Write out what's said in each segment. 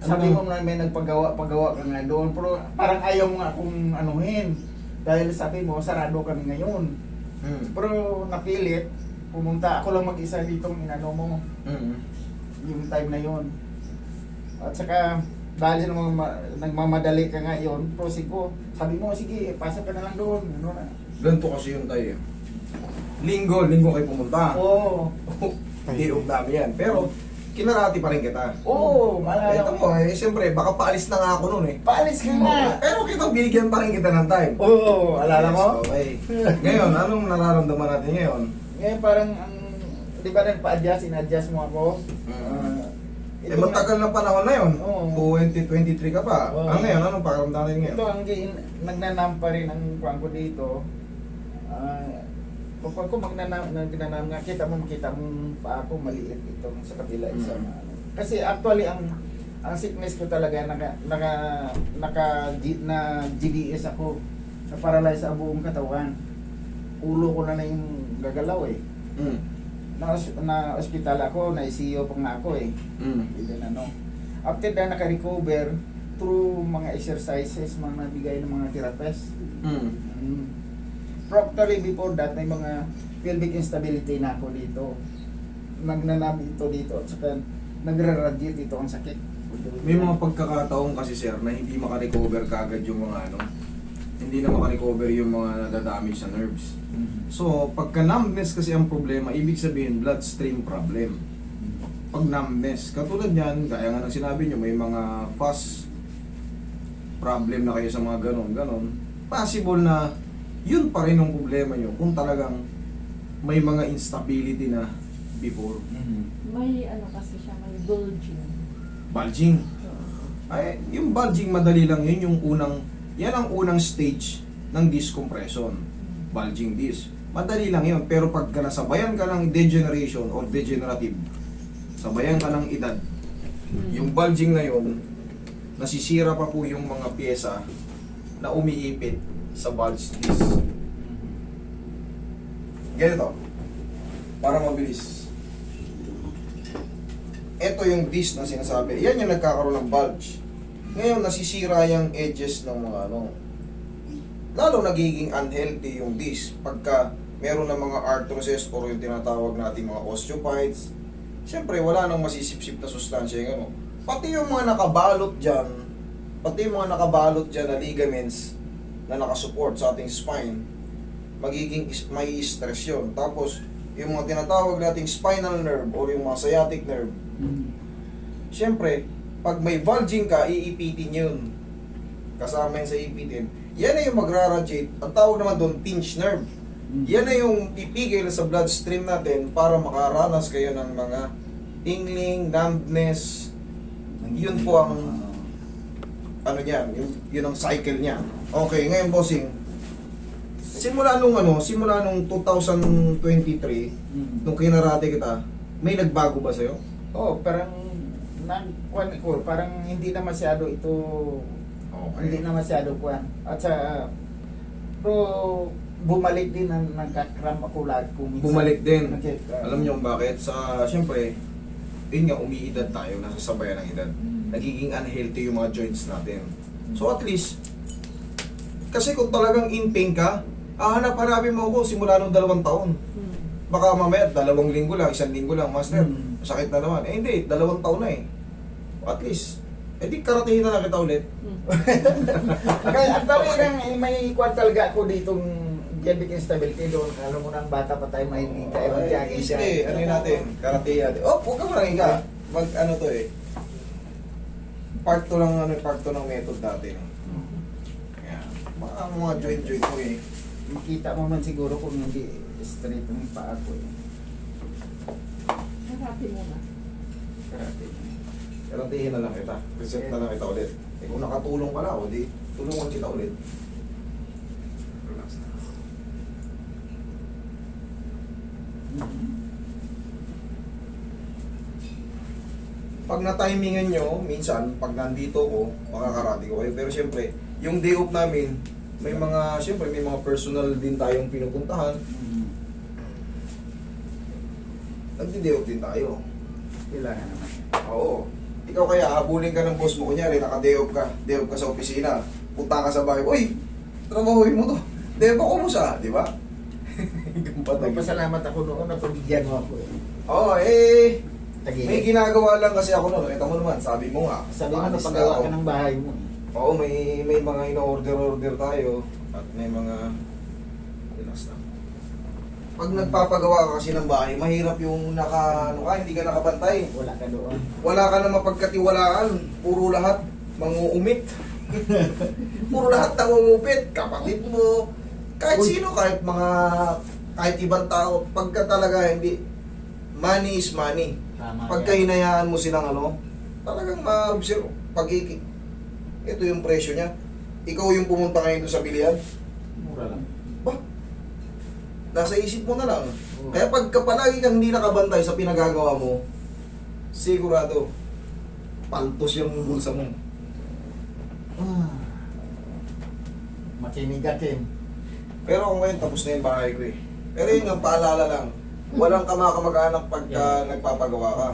Sabi mo na may pagawa ka nga doon, pero parang ayaw mo nga akong anuhin. Dahil sabi mo, sarado kami ngayon. Pero napilit, pumunta ako lang mag-isa ditong inano mo, yung time na yon. At saka, dahil nagmamadali ka nga yun, proceed ko. Sabi mo, sige, pasok ka na lang doon. Ano na. Ganito kasi yung tayo. Linggo kayo pumunta. Oo. Hirap dami yan. Pero, kinarati pa rin kita. Oo, malala Ito ko. mo siyempre, baka paalis na nga ako noon eh. Paalis ka nga. Pero kita, binigyan pa rin kita ng time. Oo, alala mo? Okay. Ngayon, anong nararamdaman natin ngayon? Ngayon parang, di ba nagpa-adjust, in-adjust mo ako? Matagal na panahon na yun. Oo. 2023 ka pa. Oo. Ngayon, anong pakaramdaman natin ngayon? Ito ang nagnanam pa rin ang kuwan ko dito. Kapag ko nagnanam nga, makita mo pa ako maliit itong sa kabila isa na ano. Kasi actually ang sickness ko talaga na GDS ako. Na paralyze sa buong katawan. Ulo ko na yung gagalaw eh. Na ospital ako, na ICU pa nga ako eh. Even ano. After that, naka-recover through mga exercises, mga nabigay ng mga therapist. Probably before that, may mga pelvic instability na ako dito. Nagnanam ito dito, at saka nagre-radiate ito ang sakit. May mga pagkakataon kasi sir na hindi makarecover kagad yung mga hindi na makarecover yung mga nadadamage sa nerves. So, pagka numbness kasi ang problema, ibig sabihin bloodstream problem. Pag numbness, katulad yan, gaya nga ng sinabi nyo, may mga fast problem na kayo sa mga ganon. Possible na yun pa rin ang problema nyo kung talagang may mga instability na before. May ano kasi siya, may bulging. Bulging. Ay, yung bulging madali lang yun, yan ang unang stage ng disc compression. Bulging disc. Madali lang yun, pero pagka nasabayan ka ng degeneration or degenerative, sabayan ka ng edad, yung bulging na yun, nasisira pa po yung mga pyesa na umiipit sa bulge disc. Ganito, para mabilis. Ito yung disc na sinasabi. Yan yung nagkakaroon ng bulge. Ngayon, nasisira yung edges ng mga lalo nagiging unhealthy yung disc pagka meron ng mga arthrosis or yung tinatawag nating mga osteophytes. Siyempre, wala nang masisipsip na sustansya yung Pati yung mga nakabalot dyan, na ligaments na nakasupport sa ating spine, may stress yun. Tapos, yung mga tinatawag nating spinal nerve or yung mga sciatic nerve, siyempre, pag may bulging ka, iipitin yun. Kasama yun sa iipitin. Yan na yung magraradiate. Ang tawag naman doon, pinch nerve. Yan na yung pipigil sa bloodstream natin para makaranas kayo ng mga tingling, numbness. Yun po ang yun ang cycle niya. Okay, ngayon bossing, simula nung 2023, nung kinarate kita, may nagbago ba sa'yo? Parang parang hindi na masyado ito. Hindi na masyado kuwan. At sa pero bumalik din ang nagka-cramp ako lagi minsan. Bumalik din. Alam niyo kung bakit? Siyempre, yun nga, umiidad tayo, nasasabayan ng edad. Nagiging unhealthy yung mga joints natin. So at least, kasi kung talagang in pain ka, hanapin mo ako simula nung 2 taon. Baka mamaya 2 linggo lang, 1 linggo lang, master, sakit na naman. Hindi, 2 taon na eh. At least, di karatehin na lang kita ulit. Kaya ang talagang may kuwan talaga ako ditong pelvic instability doon. Alam mo na, ang bata pa tayo, may hindi tayo mag-jogging siya. Sige, ano yun natin? Karate natin. Huwag ka marangin ka. To eh. Part 2 ng method natin. Yan. Mga joint ko eh. Makita mo man siguro kung hindi straight ang paa ko eh. Karate muna. Karate. Karatehin na lang kita. Reset na lang kita ulit. Kung nakatulong ka na, di tulungan kita ulit. Relax na. Pag na-timingan nyo, minsan, pag nandito ko, makakarate ko kayo. Pero siyempre, yung day off namin, may mga personal din tayong pinupuntahan. Nagdi-day off din tayo. Kailangan naman. Oo. Ikaw kaya, habulin ka ng boss mo, kunyari, naka-day off ka sa opisina, punta ka sa bahay, uy, trabahuin mo to. Day off ako mo sa, di ba? Pasalamat ako noon na pabigyan mo ako eh. Oo, may ginagawa lang kasi ako noon. Ito mo naman, sabi mo nga. Sabi mo na paalis paggawa ako. ka ng bahay mo. Oo, may mga ino-order tayo. At may mga... Relax na. Pag nagpapagawa ka kasi ng bahay, mahirap yung hindi ka nakabantay. Wala ka doon. Wala ka na mapagkatiwalaan. Puro lahat manguumit. Puro lahat nangungupit. Kapatid mo. Kahit sino, kahit ibang tao. Pagka talaga hindi, money is money. Tama Pagka yan. hinayaan mo silang talagang ma-observe. Ito yung presyo niya. Ikaw yung pumunta ngayon doon sa bilihan. Mura lang. Ba? Nasa isip mo na lang. Oo. Kaya pagka palagi kang hindi nakabantay sa pinagagawa mo, sigurado, paltos yung bulsa mo. Makinigatin. Pero ako ngayon, tapos na yung bahay ko eh. Pero yun nga, paalala lang. Walang kamag-anak pagka nagpapagawa ka.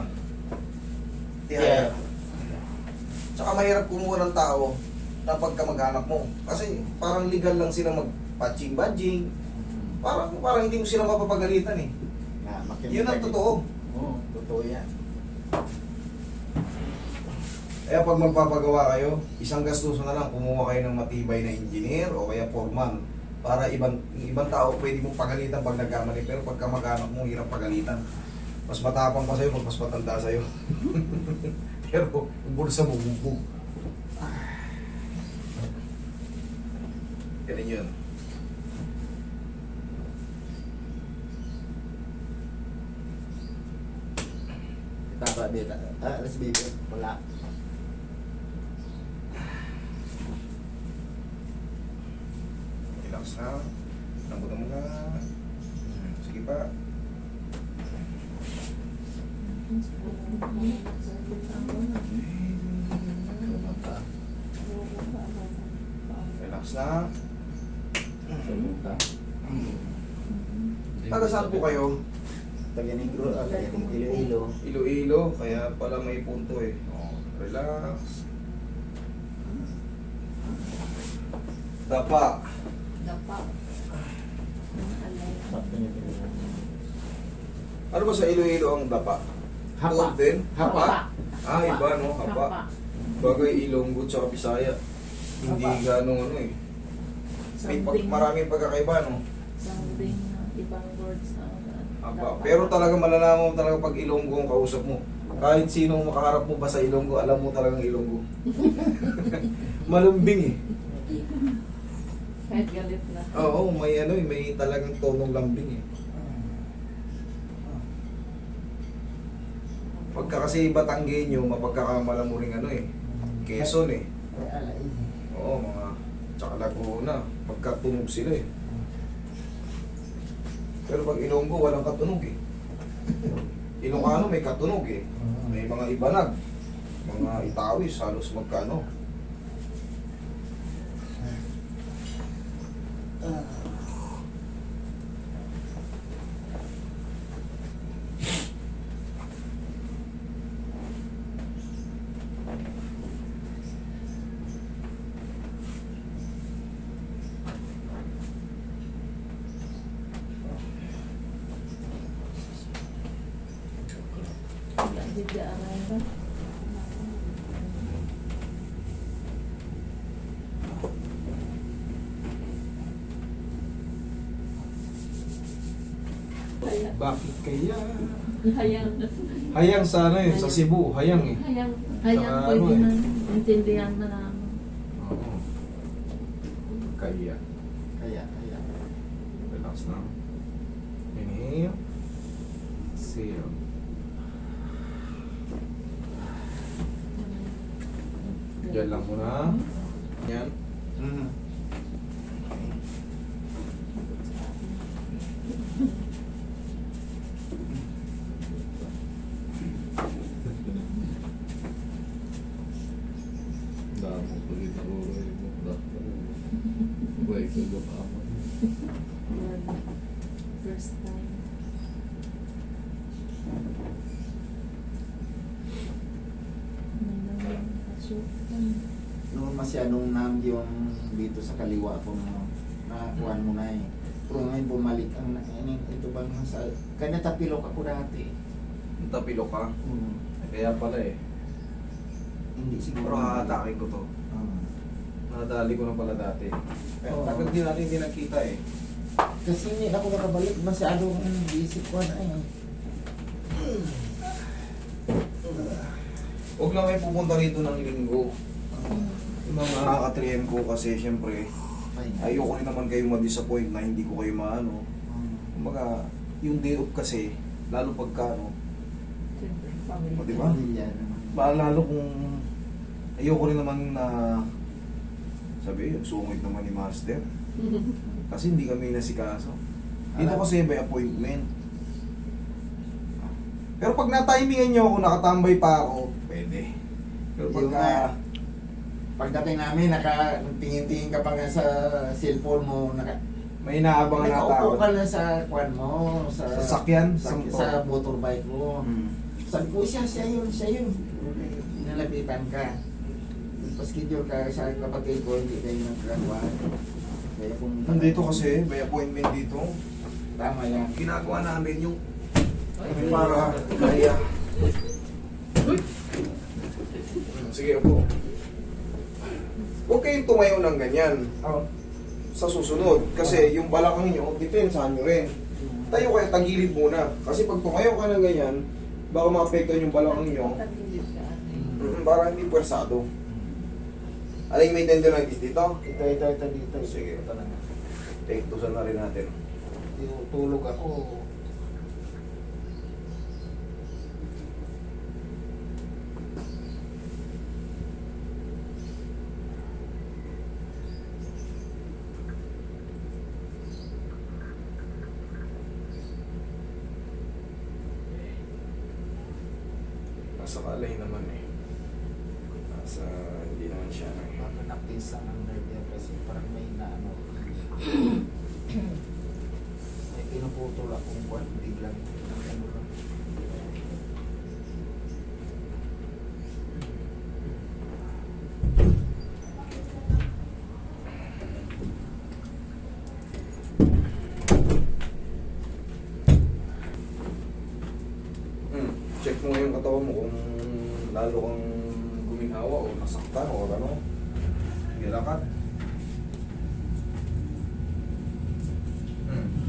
Tihaya. Tsaka mahirap kumuha ng tao na pagkamag-anak mo. Kasi parang legal lang sila mag-patching-badging. Parang hindi mo sila mapapagalitan eh. Yun ang totoo. Oo, totoo yan. Kaya pag magpapagawa kayo, isang gastuso na lang, kumuha kayo ng matibay na engineer o kaya foreman. Para ibang tao pwede mong pagalitan pag nagkamali. Pero pag kamag-anak mo, hirap pagalitan. Mas matapang pa sa'yo, mas matanda sa'yo. Pero yung bulsa mo, bumbog. Ganun yun. Tapa dito. Alas baby. Wala. Relax na. Lambutan mo na. Sige pa. Relax na. Taga saan po kayo? Taga-Negro, Iloilo. Iloilo, kaya pala may punto eh. Relax. Dapa. Dapa. Ano ba sa Iloilo ang dapa? Hapa. Tuod din? Hapa. Ah, iba no? Hapa. Bagay Ilonggo tsaka Bisaya. Hindi Hapa. ganong eh. Maraming pagkakaiba no? Something ibang words na Hapa. Pero talaga malalaman mo talaga pag Ilonggo ang kausap mo. Kahit sino makaharap mo ba sa Ilonggo, alam mo talagang Ilonggo. Malumbing eh. kahit galit na. Oo, may talagang tonong lambing eh. Pagka kasi Batanggenyo, mapagkakamala mo rin Quezon eh. Oo, tsaka Laguna, pagkatunog sila eh. Pero pag Ilonggo, walang katunog eh. Ilocano may katunog eh. May mga Ibanag, mga Itawis, halos magkano. Bigla ba? Bakit kaya? Hayang. Hayang sa sa Cebu, hayang eh. Hayang. Saka Hayang ano pwede eh. na. Intindihan na namin. Oo. Kaya. Kaya. Relax na. Inhale. Exhale. Diyan lang muna. Yan. Damo ko rin ako rin mo. Buhay ko ba pa ako? First time. So, Noon masyadong numb yung dito sa kaliwa ko nakakuhan mo na eh. Pero ngayon bumalik ang ito bang sa kanya tapilok ako dati. Tapilok ka. Kaya pala eh. Hindi siguro. Pero haatakin ko to. Nadali ko na pala dati. Pero Oo. tagal din natin hindi nakita eh. Kasi hindi ako nakabalik masyadong isip ko na eh. Huwag lang kayo pupunta rito ng linggo. Yung mga ka-3M ko kasi syempre, ayoko rin naman kayo ma-disappoint na hindi ko kayo maano. Kumbaga, yung day off kasi, lalo pagka ano, siyempre, family. O, diba? Pamilya naman. lalo kung ayoko rin naman na sabi, sungit naman ni Master. Kasi hindi kami nasikaso. Dito kasi may appointment. Pero pag na-timingan nyo ako, nakatambay pa ako, pwede. Pero Yung pagka... pagdating namin, tingin-tingin ka pa nga sa cellphone mo, May inaabangan na nakaupo tao. ka na sa kwan mo, sa Sasakyan? sa motorbike mo. Sabi ko, siya yun. Nalapitan ka. Paskidyo ka sa kapatid ko, hindi kayo nagkakawa. Kaya kung... Nandito kasi, may appointment dito. Tama yan. Ginagawa namin yung para kaya. Sige po. Huwag kayong tumayo ng ganyan Oh. sa susunod. Kasi yung balakang nyo, depensahan nyo rin. Tayo kayo, tagilid muna. Kasi pag tumayo ka ng ganyan, baka maapektuhan yung balakang nyo. Tagilid ka. Para hindi pwersado. Aling may tendonitis dito? Ito dito. Sige. Ito na nga. Take tusan na rin natin. Tulog ako. Nasa kalay naman eh. Nasa, hindi naman siya eh. Parang napinsa ng nerve niya kasi parang may naano. May pinuputol akong buwan biglang. Ano lang. Check mo yung katawan mo kung lalo kang guminhawa o nasaktan o ano. Gilakat.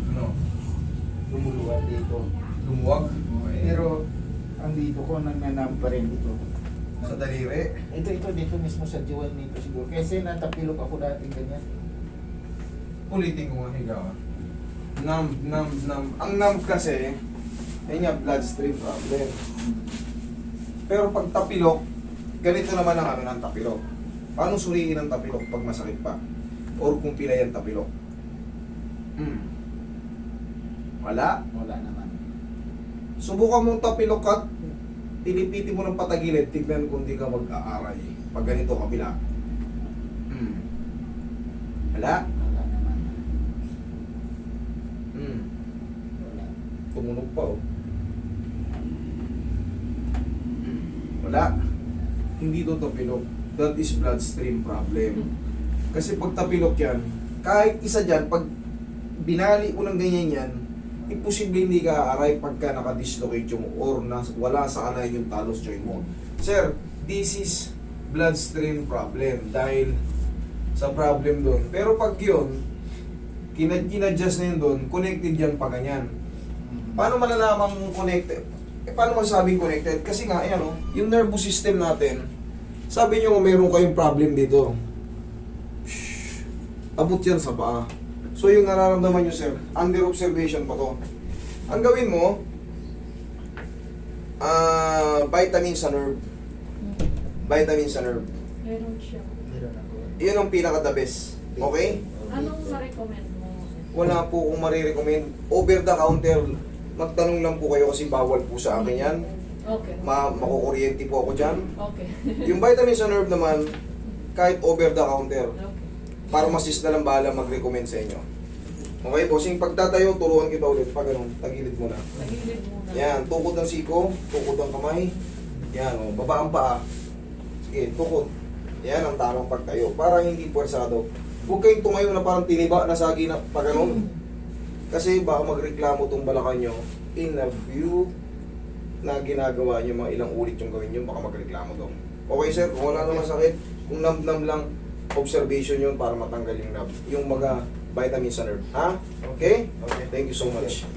Ano? Lumuluwag dito. Lumuwag? Pero ang dito ko nanganam pa rin dito. Sa daliri? Ito dito mismo sa diwan nito siguro. Kasi natapilok ako dating ganyan. Ulitin ko nga higa ka. Numb. Ang numb kasi, ayun nga, bloodstream problem. Pero pag tapilok, ganito naman ang ano ng tapilok. Paano suriin ang tapilok pag masakit pa? Or kung pilay ang tapilok? Wala. Wala naman. Subukan mong tapilok at tinipitin mo ng patagilid, tignan kung di ka mag-aaray. Pag ganito kabila. Wala. Wala naman. Wala. Tumunog pa oh. Wala. Hindi to tapilok. That is bloodstream problem. Kasi pag tapilok yan, kahit isa dyan, pag binali ko ng ganyan yan, imposible hindi ka aaray pagka nakadislocate yung or wala sa kanay yung talos joint mo. Sir, this is bloodstream problem dahil sa problem doon. Pero pag yun, kinadjust na yun doon, connected yan pa ganyan. Paano malalamang connected? Paano masasabing connected? Kasi nga, ayan o, yung nervous system natin, sabi nyo meron kayong problem dito. Shhh. Abot yan sa paa. So yung nararamdaman nyo, sir, under observation pa to. Ang gawin mo, vitamin sa nerve. Vitamin sa nerve. Meron siya. Meron ako. Yun ang pinaka-the best. Okay? Anong ma-recommend mo? Wala po akong marirecommend. Over the counter, magtanong lang po kayo kasi bawal po sa akin yan. Okay. Makukuryente po ako dyan. Okay. Yung vitamin sa nerve naman, kahit over the counter, Okay. pharmacist na lang bahala mag-recommend sa inyo. Okay, bossing, pagtatayo, turuan kita ulit. Pag ganun, tagilid mo na. Tagilid muna. Yan, tukod ng siko, tukod ng kamay. Yan, o, baba ang paa. Sige, tukod. Yan ang tamang pagtayo. Para hindi puwersado. Huwag kayong tumayo na parang tiniba na sagi na pa ganun. Kasi baka magreklamo tong balakang nyo in a few na ginagawa nyo, mga ilang ulit yung gawin nyo, baka magreklamo to. Okay sir, kung wala naman sakit, kung nam-nam lang, observation yun para matanggal yung nab, yung mga vitamins sa nerve. Ha? Okay? Okay. Thank you so much.